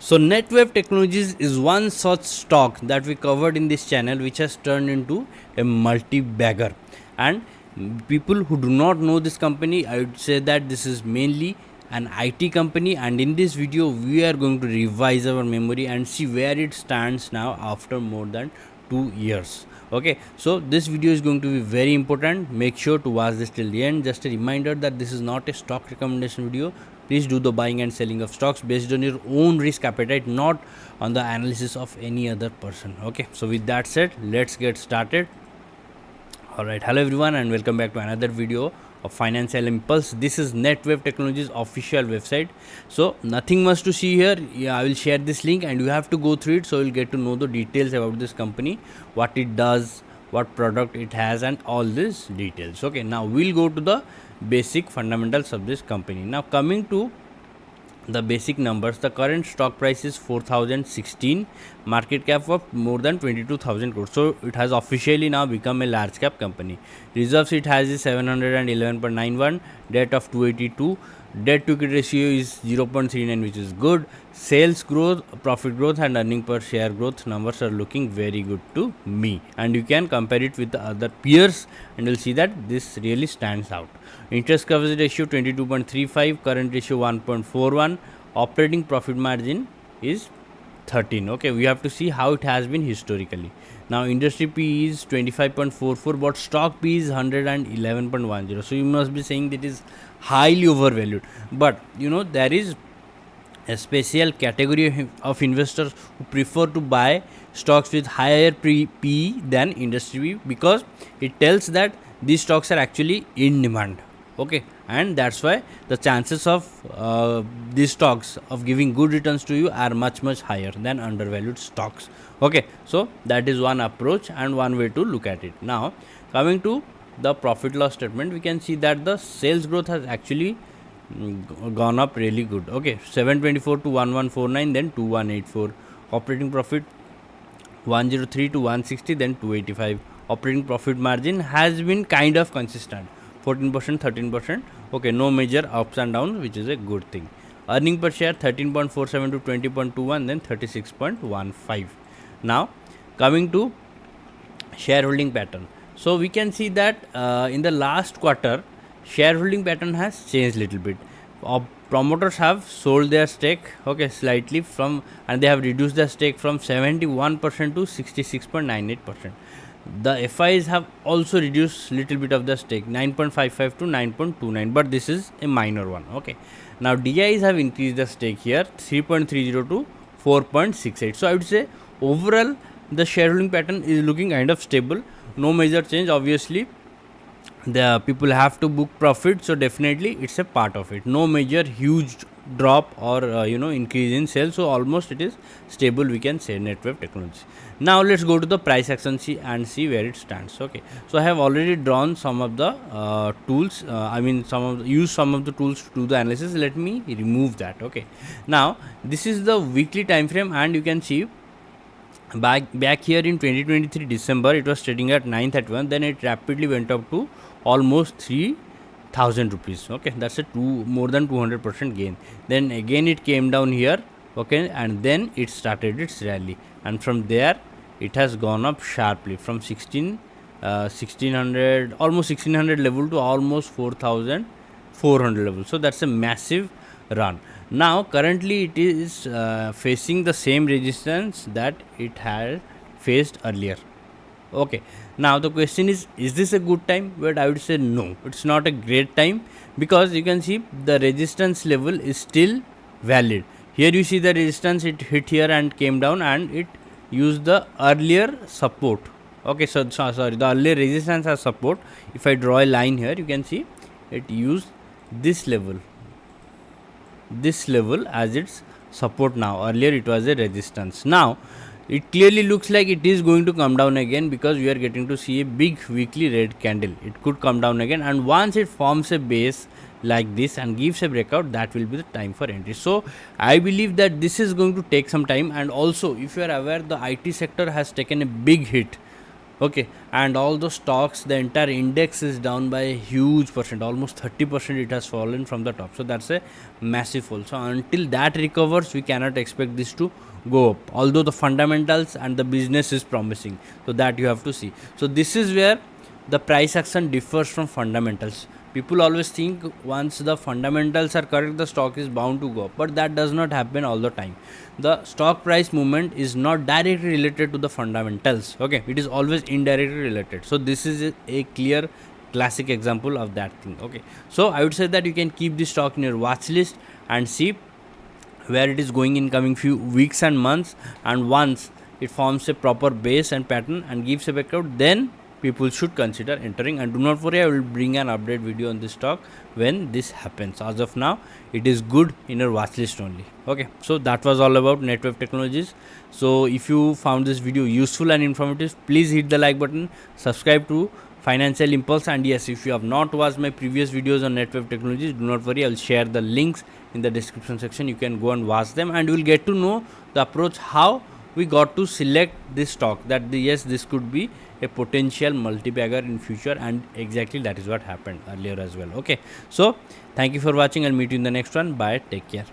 So Netweb Technologies is one such stock that we covered in this channel, which has turned into a multi-bagger. And people who do not know this company, I would say that this is mainly an IT company, and in this video we are going to revise our memory and see where it stands now after more than 2 years. Okay, so this video is going to be very important. Make sure to watch this till the end. Just a reminder that this is not a stock recommendation video. Please do the buying and selling of stocks based on your own risk appetite, not on the analysis of any other person. Okay, so with that said, let's get started. Alright, hello everyone and welcome back to another video of Financial Impulse. This is Netweb Technologies official website. So nothing much to see here. Yeah, I will share this link and you have to go through it, so you'll get to know the details about this company, what it does, what product it has, and all these details. Okay, now we'll go to the basic fundamentals of this company. Now coming to the basic numbers, the current stock price is 4016, market cap of more than 22,000 crores. So it has officially now become a large cap company. Reserves it has is 711.91, debt of 282, debt to equity ratio is 0.39, which is good. Sales growth, profit growth, and earning per share growth numbers are looking very good to me, and you can compare it with the other peers and you'll see that this really stands out. Interest coverage ratio 22.35, current ratio 1.41, operating profit margin is 13. Okay, we have to see how it has been historically. Now industry P is 25.44, but stock P is 111.10. So you must be saying that it is highly overvalued, but there is a special category of investors who prefer to buy stocks with higher PE than industry, because it tells that these stocks are actually in demand. Okay, and that's why the chances of these stocks of giving good returns to you are much higher than undervalued stocks. Okay, so that is one approach and one way to look at it. Now coming to the profit loss statement, we can see that the sales growth has actually gone up really good. Okay, 724 to 1149, then 2184. Operating profit 103 to 160, then 285. Operating profit margin has been kind of consistent, 14%, 13%. Okay, no major ups and downs, which is a good thing. Earning per share 13.47 to 20.21, then 36.15. Now coming to shareholding pattern, so we can see that in the last quarter shareholding pattern has changed little bit. Promoters have sold their stake, okay, slightly from, and they have reduced their stake from 71% to 66.98%. The FIs have also reduced little bit of the stake, 9.55 to 9.29, but this is a minor one. Okay, now DIs have increased the stake here, 3.30 to 4.68. So I would say overall the shareholding pattern is looking kind of stable, no major change. Obviously the people have to book profit, so definitely it's a part of it. No major huge drop or increase in sales, so almost it is stable, we can say, Netweb Technologies. Now let's go to the price action and see where it stands. Okay, so I have already drawn some of the tools, use some of the tools to do the analysis. Let me remove that. Okay, now this is the weekly time frame, and you can see back here in 2023 December it was trading at 931, then it rapidly went up to almost 3000 rupees. Okay, that's a more than 200% gain. Then again it came down here. Okay, and then it started its rally, and from there it has gone up sharply from 1600, almost 1600 level to almost 4400 level. So that's a massive run. Now currently it is facing the same resistance that it had faced earlier. Okay, now the question is this a good time? But I would say no, it's not a great time, because you can see the resistance level is still valid. Here you see the resistance, it hit here and came down, and it used the earlier support. Okay, so sorry, the earlier resistance as support. If I draw a line here, you can see it used this level as its support. Now earlier it was a resistance. Now it clearly looks like it is going to come down again, because we are getting to see a big weekly red candle. It could come down again, and once it forms a base like this and gives a breakout, that will be the time for entry. So I believe that this is going to take some time. And also, if you are aware, the IT sector has taken a big hit. Okay, and all those stocks, the entire index is down by a huge percent, almost 30% it has fallen from the top. So that's a massive fall. So until that recovers, we cannot expect this to go up, although the fundamentals and the business is promising. So that you have to see. So this is where the price action differs from fundamentals. People always think once the fundamentals are correct, the stock is bound to go up, but that does not happen all the time. The stock price movement is not directly related to the fundamentals. Okay, it is always indirectly related. So this is a clear classic example of that thing. Okay, so I would say that you can keep this stock in your watch list and see where it is going in coming few weeks and months, and once it forms a proper base and pattern and gives a breakout, then people should consider entering. And do not worry, I will bring an update video on this stock when this happens. As of now, it is good in your watch list only. Okay, so that was all about Netweb Technologies. So if you found this video useful and informative, please hit the like button, subscribe to Financial Impulse, and yes, if you have not watched my previous videos on Netweb Technologies, do not worry, I will share the links in the description section. You can go and watch them, and you will get to know the approach how we got to select this stock, that yes, this could be a potential multi-bagger in future, and exactly that is what happened earlier as well. Okay, so thank you for watching, and meet you in the next one. Bye, take care.